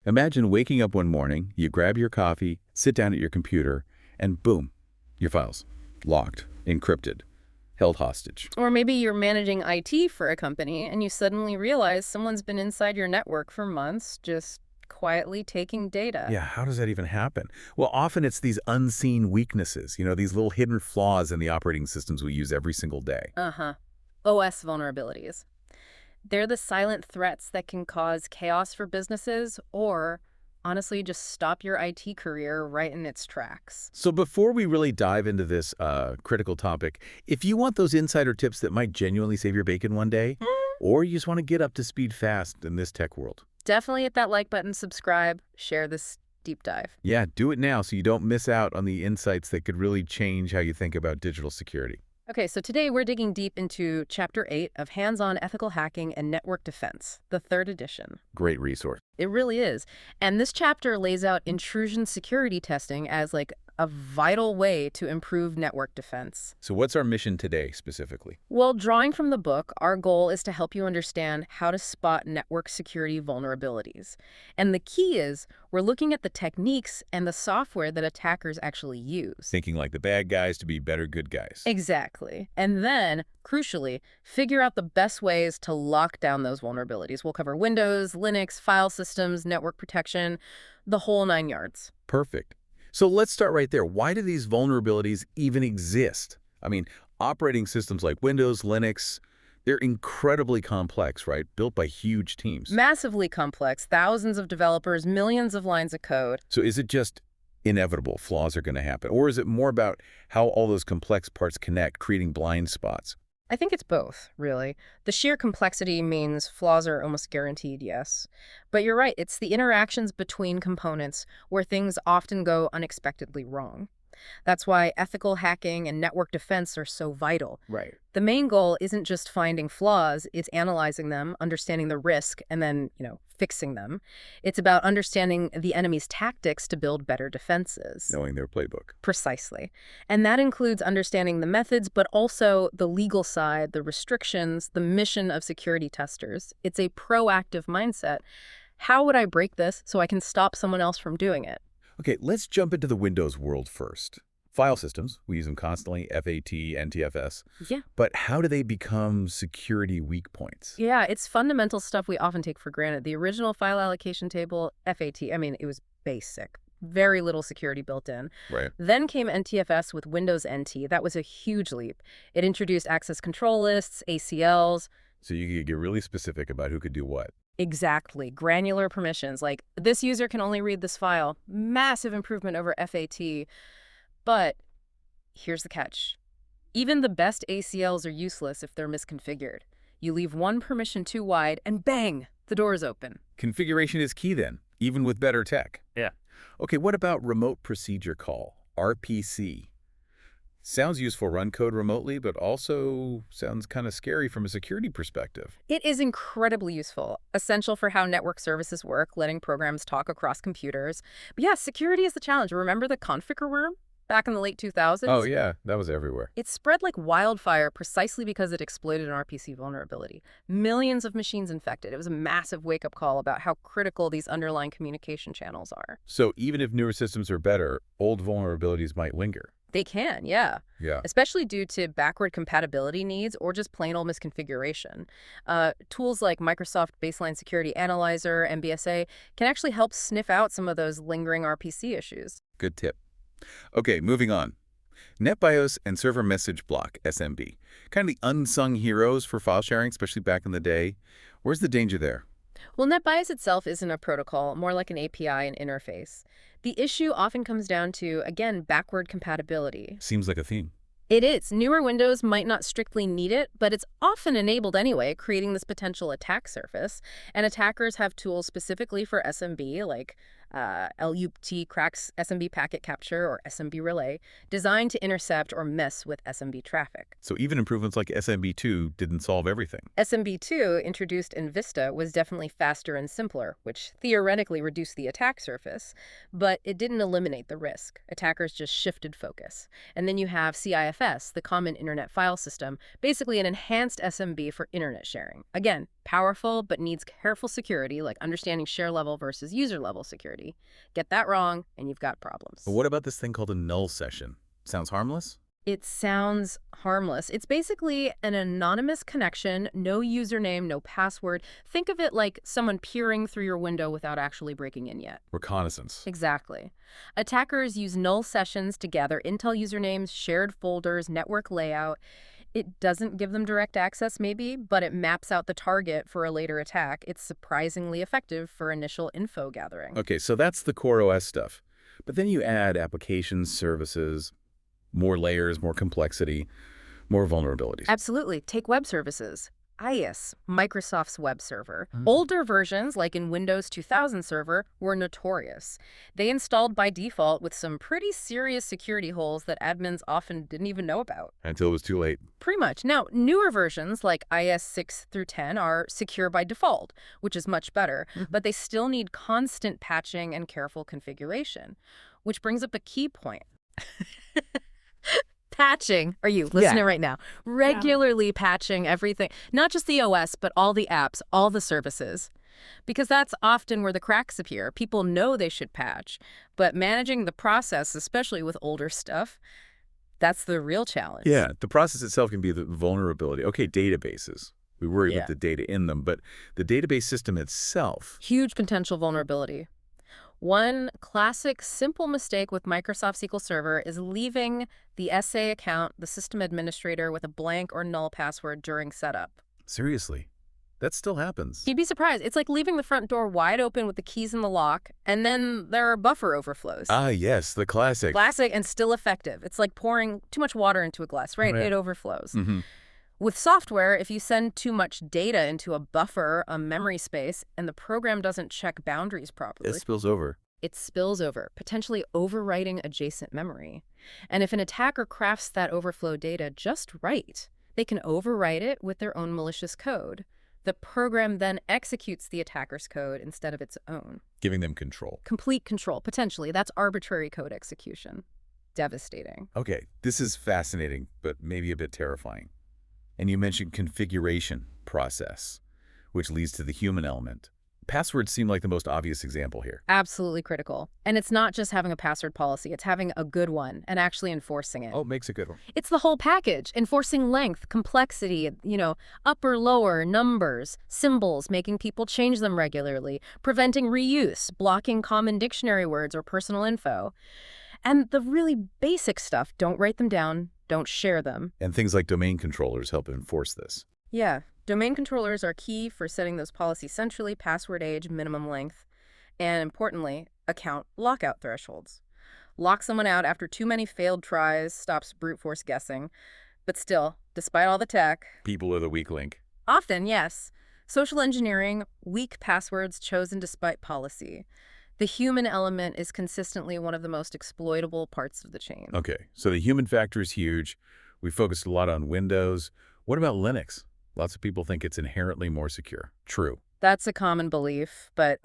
Imagine waking up one morning, you grab your coffee, sit down at your computer, and boom, your files. Locked, encrypted, held hostage. Or maybe you're managing IT for a company and you suddenly realize someone's been inside your network for months, just quietly taking data. Yeah, how does that even happen? Well, often it's these unseen weaknesses, these little hidden flaws in the operating systems we use every single day. Uh-huh. OS vulnerabilities. They're the silent threats that can cause chaos for businesses or, honestly, just stop your IT career right in its tracks. So before we really dive into this critical topic, if you want those insider tips that might genuinely save your bacon one day, or you just want to get up to speed fast in this tech world, Definitely hit that like button, subscribe, share this deep dive. yeah, do it now so you don't miss out on the insights that could really change how you think about digital security. Okay, so today we're digging deep into Chapter 8 of Hands-on Ethical Hacking and Network Defense, the third edition. Great resource. It really is. And this chapter lays out intrusion security testing as like a vital way to improve network defense. So what's our mission today specifically? Well, drawing from the book, our goal is to help you understand how to spot network security vulnerabilities. And the key is we're looking at the techniques and the software that attackers actually use. Thinking like the bad guys to be better good guys. Exactly. And then, crucially, figure out the best ways to lock down those vulnerabilities. We'll cover Windows, Linux, file systems, network protection, the whole 9 yards. Perfect. So let's start right there. Why do these vulnerabilities even exist? I mean, operating systems like Windows, Linux, they're incredibly complex, right? Built by huge teams. Massively complex, thousands of developers, millions of lines of code. So is it just inevitable flaws are going to happen? Or is it more about how all those complex parts connect, creating blind spots? I think it's both, really. The sheer complexity means flaws are almost guaranteed, yes. But you're right, it's the interactions between components where things often go unexpectedly wrong. That's why ethical hacking and network defense are so vital. Right. The main goal isn't just finding flaws, it's analyzing them, understanding the risk, and then, fixing them. It's about understanding the enemy's tactics to build better defenses. Knowing their playbook. Precisely. And that includes understanding the methods, but also the legal side, the restrictions, the mission of security testers. It's a proactive mindset. How would I break this so I can stop someone else from doing it? Okay, let's jump into the Windows world first. File systems, we use them constantly, FAT, NTFS. Yeah. But how do they become security weak points? Yeah, it's fundamental stuff we often take for granted. The original file allocation table, FAT, it was basic. Very little security built in. Right. Then came NTFS with Windows NT. That was a huge leap. It introduced access control lists, ACLs. So you could get really specific about who could do what. Exactly. Granular permissions, like this user can only read this file. Massive improvement over FAT. But here's the catch. Even the best ACLs are useless if they're misconfigured. You leave one permission too wide and bang, the door is open. Configuration is key then, even with better tech. Yeah. Okay, what about remote procedure call, RPC? Sounds useful, run code remotely, but also sounds kind of scary from a security perspective. It is incredibly useful, essential for how network services work, letting programs talk across computers. But yeah, security is the challenge. Remember the Conficker worm back in the late 2000s? Oh yeah, that was everywhere. It spread like wildfire precisely because it exploited an RPC vulnerability. Millions of machines infected. It was a massive wake-up call about how critical these underlying communication channels are. So even if newer systems are better, old vulnerabilities might linger. They can, yeah. Yeah. Especially due to backward compatibility needs or just plain old misconfiguration. Tools like Microsoft Baseline Security Analyzer, MBSA, can actually help sniff out some of those lingering RPC issues. Good tip. Okay, moving on. NetBIOS and Server Message Block, SMB. Kind of the unsung heroes for file sharing, especially back in the day. Where's the danger there? Well, NetBIOS itself isn't a protocol, more like an API and interface. The issue often comes down to, again, backward compatibility. Seems like a theme. It is. Newer Windows might not strictly need it, but it's often enabled anyway, creating this potential attack surface. And attackers have tools specifically for SMB, like LUT cracks SMB packet capture or SMB relay, designed to intercept or mess with SMB traffic. So even improvements like SMB2 didn't solve everything. SMB2, introduced in Vista, was definitely faster and simpler, which theoretically reduced the attack surface, but it didn't eliminate the risk. Attackers just shifted focus. And then you have CIFS NTFS, the Common Internet File System, basically an enhanced SMB for internet sharing. Again, powerful, but needs careful security, like understanding share level versus user level security. Get that wrong, and you've got problems. But what about this thing called a null session? Sounds harmless? It sounds harmless. It's basically an anonymous connection, no username, no password. Think of it like someone peering through your window without actually breaking in yet. Reconnaissance. Exactly. Attackers use null sessions to gather Intel usernames, shared folders, network layout. It doesn't give them direct access, maybe, but it maps out the target for a later attack. It's surprisingly effective for initial info gathering. Okay, so that's the core OS stuff. But then you add applications, services, more layers, more complexity, more vulnerabilities. Absolutely. Take web services. IIS, Microsoft's web server. Older versions, like in Windows 2000 Server, were notorious. They installed by default with some pretty serious security holes that admins often didn't even know about. Until it was too late. Pretty much. Now, newer versions, like IIS 6 through 10, are secure by default, which is much better, but they still need constant patching and careful configuration. Which brings up a key point. Patching. Are you listening right now? Regularly patching everything, not just the OS, but all the apps, all the services. Because that's often where the cracks appear. People know they should patch, but managing the process, especially with older stuff, that's the real challenge. Yeah, the process itself can be the vulnerability. Okay, databases. We worry about the data in them, but the database system itself. Huge potential vulnerability. One classic simple mistake with Microsoft SQL Server is leaving the SA account, the system administrator, with a blank or null password during setup. Seriously, that still happens. You'd be surprised. It's like leaving the front door wide open with the keys in the lock, and then there are buffer overflows. Ah, yes, the classic. Classic and still effective. It's like pouring too much water into a glass, right? It overflows. With software, if you send too much data into a buffer, a memory space, and the program doesn't check boundaries properly, It spills over. it spills over, potentially overwriting adjacent memory. And if an attacker crafts that overflow data just right, they can overwrite it with their own malicious code. The program then executes the attacker's code instead of its own. Giving them control. Complete control, potentially. That's arbitrary code execution. Devastating. Okay, this is fascinating, but maybe a bit terrifying. And you mentioned configuration process, which leads to the human element. Passwords seem like the most obvious example here. Absolutely critical. And it's not just having a password policy, it's having a good one and actually enforcing it. Oh, makes a good one. It's the whole package, enforcing length, complexity, upper, lower, numbers, symbols, making people change them regularly, preventing reuse, blocking common dictionary words or personal info. And the really basic stuff, don't write them down, don't share them. And things like domain controllers help enforce this. Yeah, domain controllers are key for setting those policies centrally, password age, minimum length, and importantly, account lockout thresholds. Lock someone out after too many failed tries, stops brute force guessing. But still, despite all the tech... People are the weak link. Often, yes. Social engineering, weak passwords chosen despite policy. The human element is consistently one of the most exploitable parts of the chain. Okay, so the human factor is huge. We focused a lot on Windows. What about Linux? Lots of people think it's inherently more secure. True. That's a common belief, but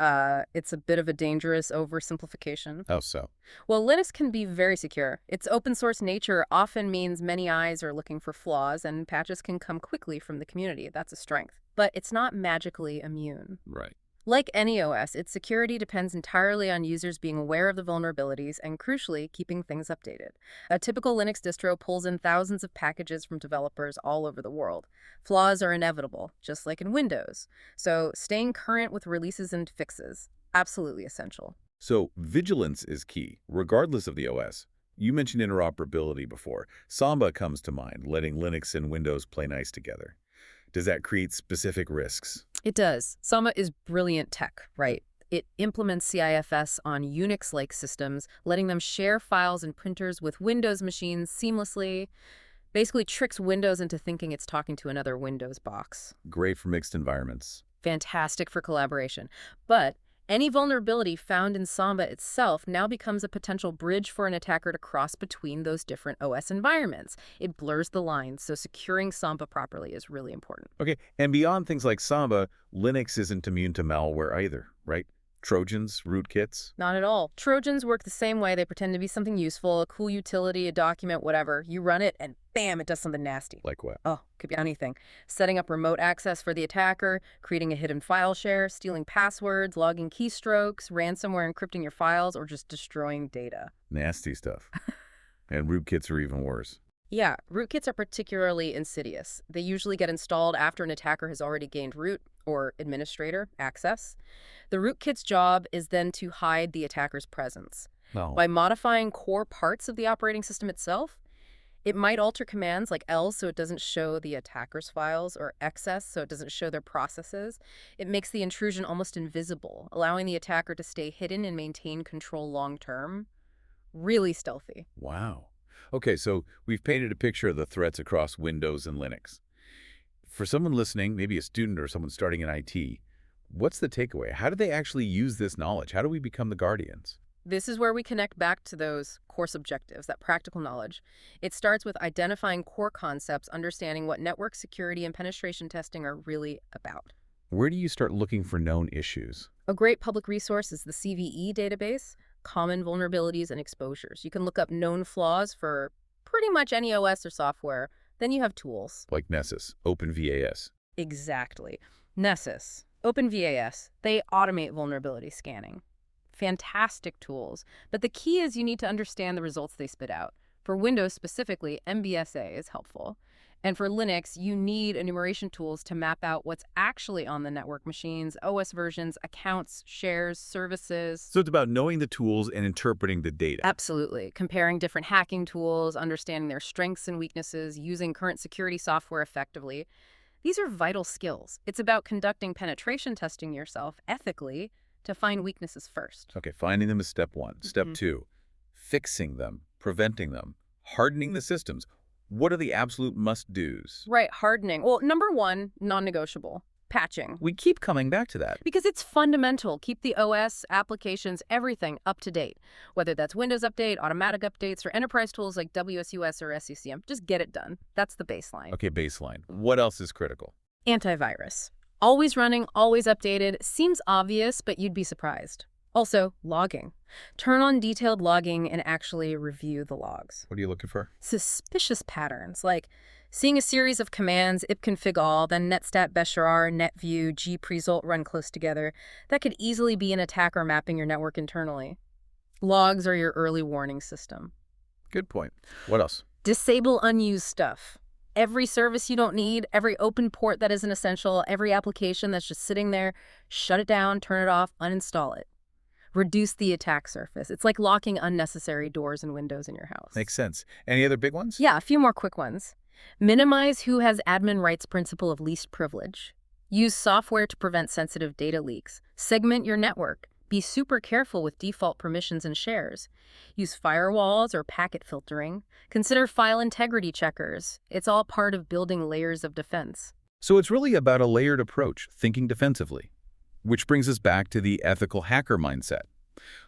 it's a bit of a dangerous oversimplification. How so? Well, Linux can be very secure. Its open source nature often means many eyes are looking for flaws, and patches can come quickly from the community. That's a strength. But it's not magically immune. Right. Like any OS, its security depends entirely on users being aware of the vulnerabilities and, crucially, keeping things updated. A typical Linux distro pulls in thousands of packages from developers all over the world. Flaws are inevitable, just like in Windows. So staying current with releases and fixes, absolutely essential. So vigilance is key, regardless of the OS. You mentioned interoperability before. Samba comes to mind, letting Linux and Windows play nice together. Does that create specific risks? It does. Samba is brilliant tech, right? It implements CIFS on Unix-like systems, letting them share files and printers with Windows machines seamlessly. Basically tricks Windows into thinking it's talking to another Windows box. Great for mixed environments. Fantastic for collaboration. But any vulnerability found in Samba itself now becomes a potential bridge for an attacker to cross between those different OS environments. It blurs the lines, so securing Samba properly is really important. Okay, and beyond things like Samba, Linux isn't immune to malware either, right? Trojans, rootkits? Not at all. Trojans work the same way. They pretend to be something useful, a cool utility, a document, whatever. You run it, and bam, it does something nasty. Like what? Oh, could be anything. Setting up remote access for the attacker, creating a hidden file share, stealing passwords, logging keystrokes, ransomware encrypting your files, or just destroying data. Nasty stuff. And rootkits are even worse. Yeah, rootkits are particularly insidious. They usually get installed after an attacker has already gained root or administrator access. The rootkit's job is then to hide the attacker's presence. No. By modifying core parts of the operating system itself, it might alter commands like ls so it doesn't show the attacker's files or xs so it doesn't show their processes. It makes the intrusion almost invisible, allowing the attacker to stay hidden and maintain control long term. Really stealthy. Wow. Okay, so we've painted a picture of the threats across Windows and Linux. For someone listening, maybe a student or someone starting in IT, what's the takeaway? How do they actually use this knowledge? How do we become the guardians? This is where we connect back to those course objectives, that practical knowledge. It starts with identifying core concepts, understanding what network security and penetration testing are really about. Where do you start looking for known issues? A great public resource is the CVE database, Common Vulnerabilities and Exposures. You can look up known flaws for pretty much any OS or software. Then you have tools. Like Nessus, OpenVAS. Exactly. Nessus, OpenVAS, they automate vulnerability scanning. Fantastic tools. But the key is you need to understand the results they spit out. For Windows specifically, MBSA is helpful. And for Linux, you need enumeration tools to map out what's actually on the network machines, OS versions, accounts, shares, services. So it's about knowing the tools and interpreting the data. Absolutely. Comparing different hacking tools, understanding their strengths and weaknesses, using current security software effectively. These are vital skills. It's about conducting penetration testing yourself ethically to find weaknesses first. Okay, finding them is step one. Step two, fixing them, preventing them, hardening the systems. What are the absolute must-dos? Right, hardening. Well, number one, non-negotiable. Patching. We keep coming back to that. Because it's fundamental. Keep the OS, applications, everything up to date. Whether that's Windows Update, automatic updates, or enterprise tools like WSUS or SCCM, just get it done. That's the baseline. Okay, baseline. What else is critical? Antivirus. Always running, always updated. Seems obvious, but you'd be surprised. Also, logging. Turn on detailed logging and actually review the logs. What are you looking for? Suspicious patterns, like seeing a series of commands, ipconfig_all, then netstat beshar, netview, gpresult run close together. That could easily be an attacker mapping your network internally. Logs are your early warning system. Good point. What else? Disable unused stuff. Every service you don't need, every open port that isn't essential, every application that's just sitting there, shut it down, turn it off, uninstall it. Reduce the attack surface. It's like locking unnecessary doors and windows in your house. Makes sense. Any other big ones? Yeah, a few more quick ones. Minimize who has admin rights principle of least privilege. Use software to prevent sensitive data leaks. Segment your network. Be super careful with default permissions and shares. Use firewalls or packet filtering. Consider file integrity checkers. It's all part of building layers of defense. So it's really about a layered approach, thinking defensively. Which brings us back to the ethical hacker mindset.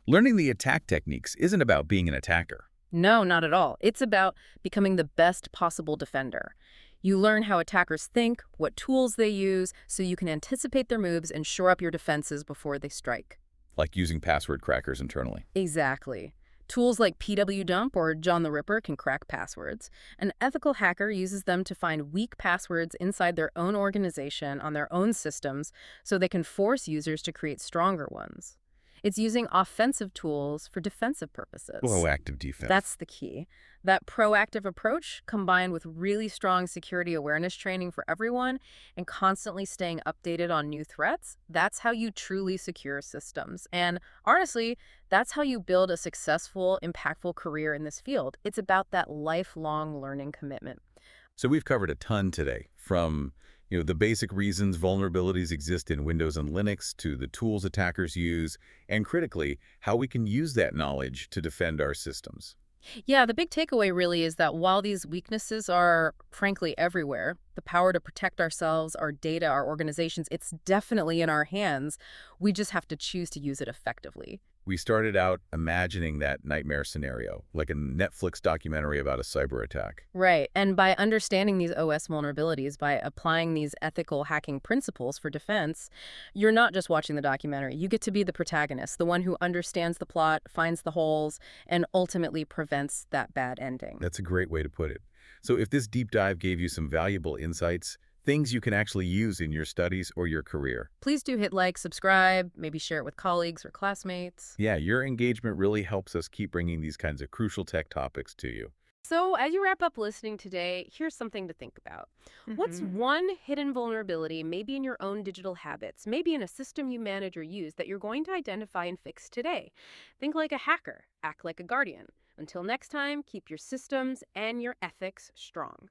Learning the attack techniques isn't about being an attacker. No, not at all. It's about becoming the best possible defender. You learn how attackers think, what tools they use, so you can anticipate their moves and shore up your defenses before they strike. Like using password crackers internally. Exactly. Tools like PWDump or John the Ripper can crack passwords. An ethical hacker uses them to find weak passwords inside their own organization on their own systems so they can force users to create stronger ones. It's using offensive tools for defensive purposes. Proactive defense. That's the key. That proactive approach, combined with really strong security awareness training for everyone and constantly staying updated on new threats, that's how you truly secure systems. And honestly, that's how you build a successful, impactful career in this field. It's about that lifelong learning commitment. So we've covered a ton today, from the basic reasons vulnerabilities exist in Windows and Linux to the tools attackers use, and critically, how we can use that knowledge to defend our systems. Yeah, the big takeaway really is that while these weaknesses are, frankly, everywhere, The power to protect ourselves, our data, our organizations, it's definitely in our hands. We just have to choose to use it effectively. We started out imagining that nightmare scenario, like a Netflix documentary about a cyber attack. Right. And by understanding these OS vulnerabilities, by applying these ethical hacking principles for defense, you're not just watching the documentary. You get to be the protagonist, the one who understands the plot, finds the holes, and ultimately prevents that bad ending. That's a great way to put it. So if this deep dive gave you some valuable insights, things you can actually use in your studies or your career. Please do hit like, subscribe, maybe share it with colleagues or classmates. Yeah, your engagement really helps us keep bringing these kinds of crucial tech topics to you. So, as you wrap up listening today, here's something to think about. What's one hidden vulnerability, maybe in your own digital habits, maybe in a system you manage or use, that you're going to identify and fix today? Think like a hacker, act like a guardian. Until next time, keep your systems and your ethics strong.